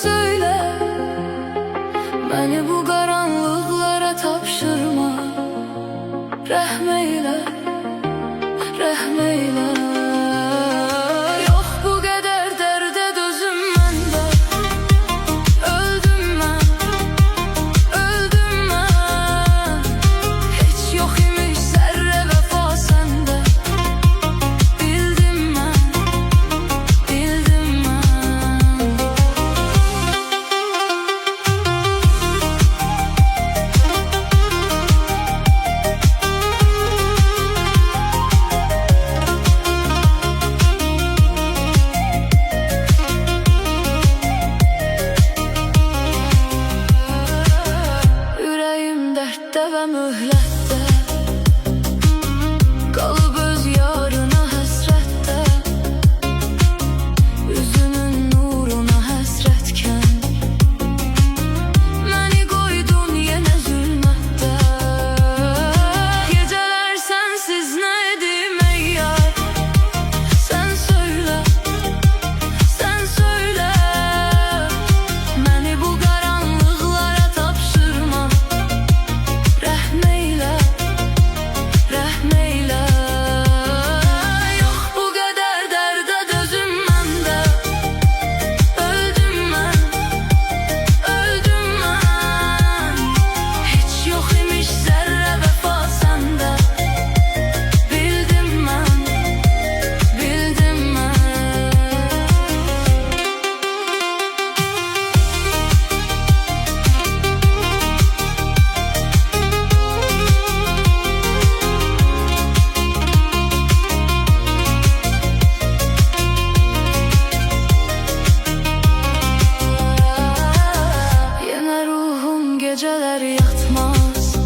söyle, beni bu karanlıklara tapşırma. Rəhm eyle, rəhm eyle. Yok bu kadar derde dözüm məndə. Öldüm mən, öldüm mən. Heç yok imiş zerre vefa sende. Bildim mən, bildim mən. Yüreğim dertte ve mühlette, kalıp öz yarına həsrətdə. Üzünün nuruna həsrətken məni qoydun yenə zülmətdə. Gecələr sənsiz nə edim ey yar? Sən söylə, sən söylə. Məni bu qaranlıqlara tapşırma. Rəhm eyle, rəhm eyle. Yok bu kadar derde dözüm məndə. Öldüm mən, öldüm mən. Heç yok imiş zerre vefa sende. Bildim mən, bildim mən. Yine ruhum geceler yatmaz.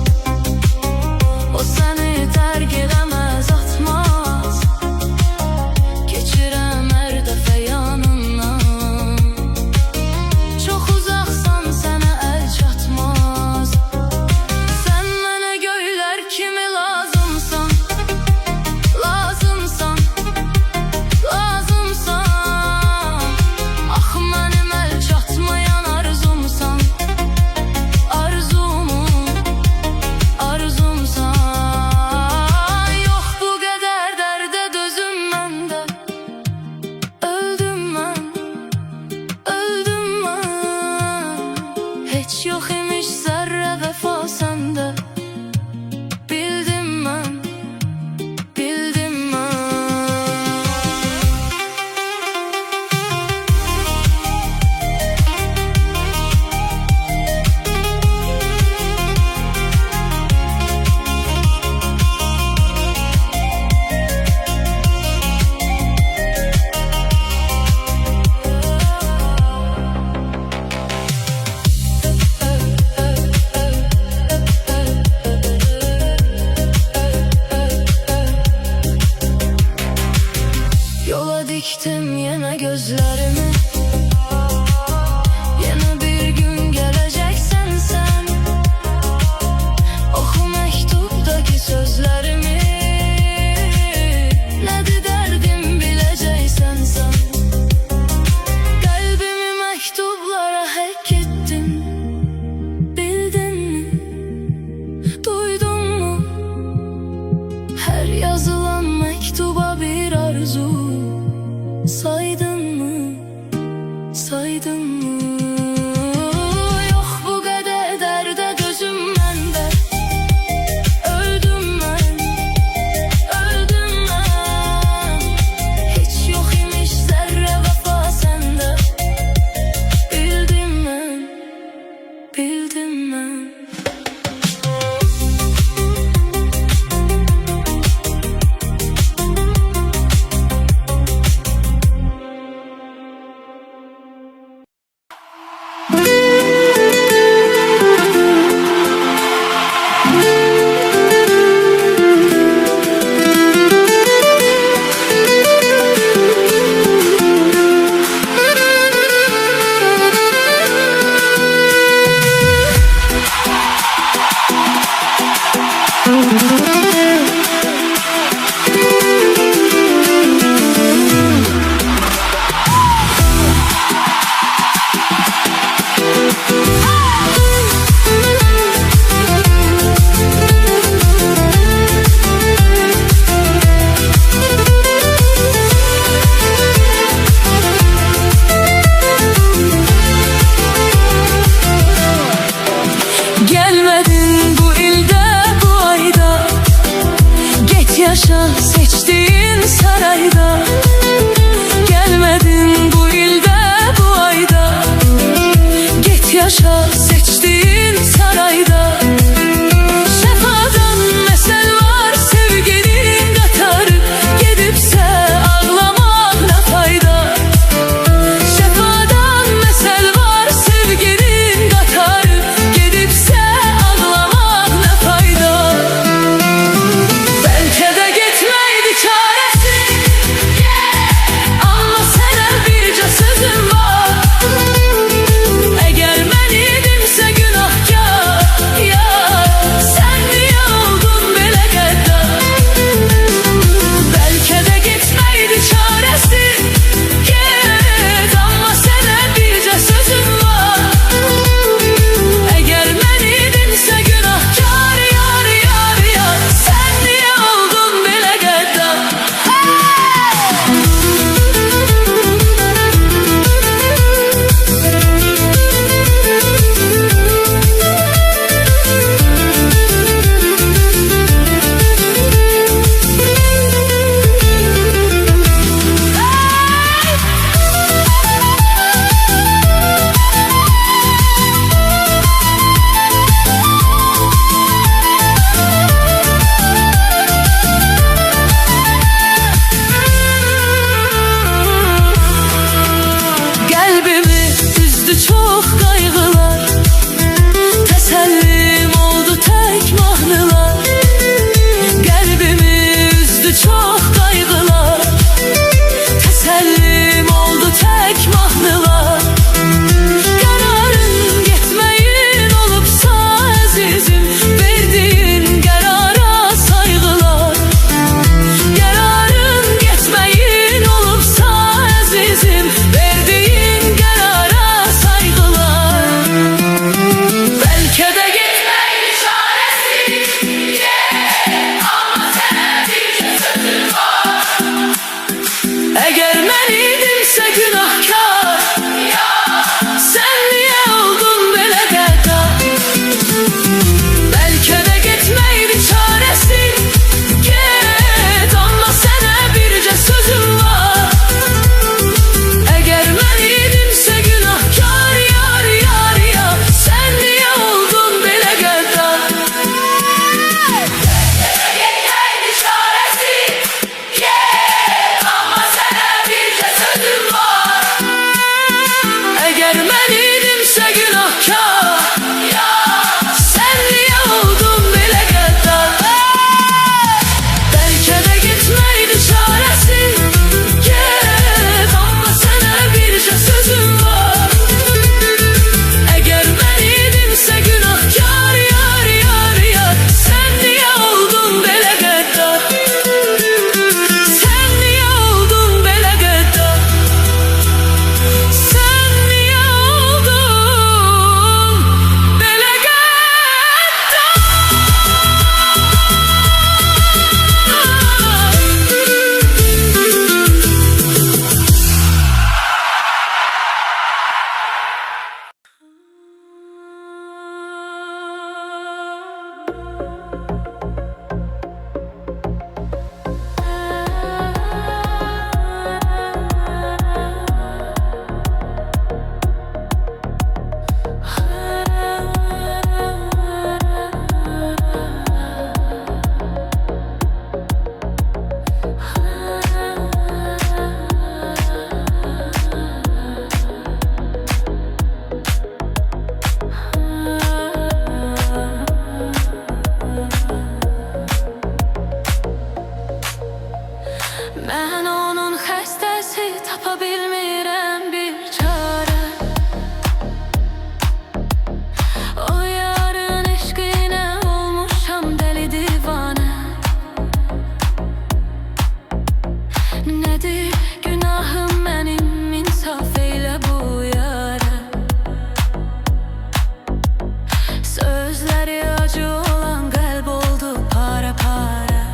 O seni terk edemez, atmaz. Geçirem her dəfə yanından. Çok uzaksan sana el çatmaz. Sen mənə göyler kimi lazımsan. Lazımsan, lazımsan. Ah mənim el çatmayan arzumsan. Arzumun, arzumsan. Yok bu kadar derde dözüm məndə. Öldüm mən, öldüm mən. Heç yok imiş zerre vefa sende. Bildim mən, bildim mən. Yola diktim yine gözlerimi. Yine bir gün geleceksen sen. Oku mektuptaki sözlerimi. Nedir derdim bileceksen sen. Kalbimi mektuplara hak ettin. Bildin mi? Duydun mu? Her yazılan mektuba bir arzu saydın mı? mən idimsə günahkar, sən niyə oldun belə qəddar? Bəlkə də getməkdir çarəsi, get, amma sənə bircə sözüm var. Əgər mən idimsə günahkar, yar, yar, yar, sən niyə oldun belə qəddar? Bəlkə də getməkdir çarəsi, get, amma sənə bircə sözüm var. Əgər mən idimsə günahkar, sən niyə oldun belə qəddar? Bəlkə də getməkdir çarəsi, get, amma sənə bircə sözüm var. Əgər mən idimsə günahkar, yar, yar, yar, sən niyə oldun belə qəddar? Sən niyə oldun belə qəddar? Sən niyə oldun belə Mən onun xəstəsi, tapa bilmirəm bir çarə. O yarın eşqinə olmuşam dəli divanə. Nədir günahım mənim, insaf eylə bu yara. Sözləri acı olan qəlb oldu para para.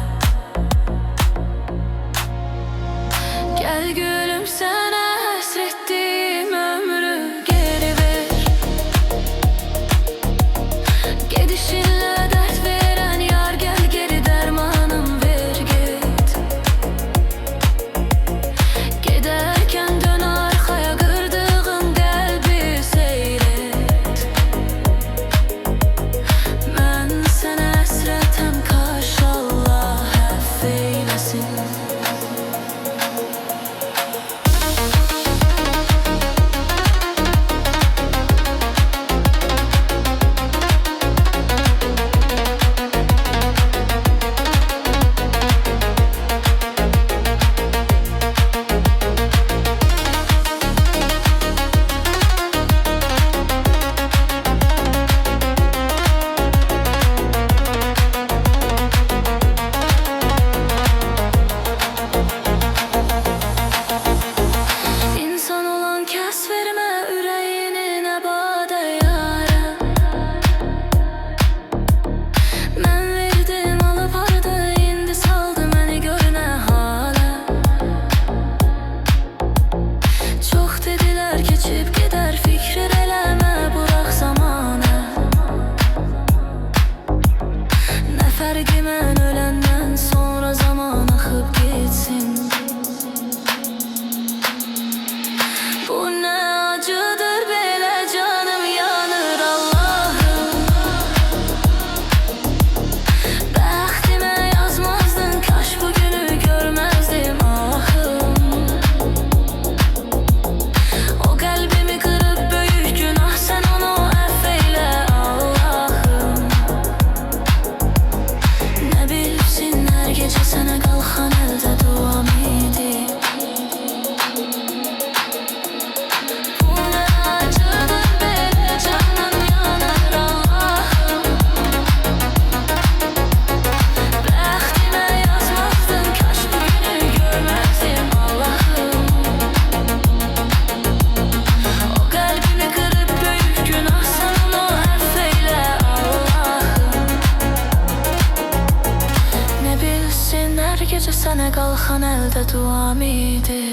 Gel gülüm, sana hasrettiğim ömrü geri ver. Gidişinle dert veren yar, gel geri dermanım ver git. Giderken dön arkaya, kırdığın kalbi seyret. Ben sana hasretem karşı, Allah affeylesin. İnsan olan kəs vermə ürəyini nə badə yara. Mən verdim alıp ardı, indi saldı məni gör nə hala. Çox dedilər keçib gedər, fikir eləmə, burax zamana. Nə fərqi mən öləndən sonra, zaman axıb getsin. Bu ne acıdır belə, canım yanır Allah'ım. Bəxtimə yazmazdın, kaş bugünü görməzdim ahım. O qəlbimi qırıb böyük günah, sən onu əff eylə Allah'ım. Nə bilsin hər gecə sənə qalxan əldə duam idi. Gecə sənə qalxan əldə duam idi.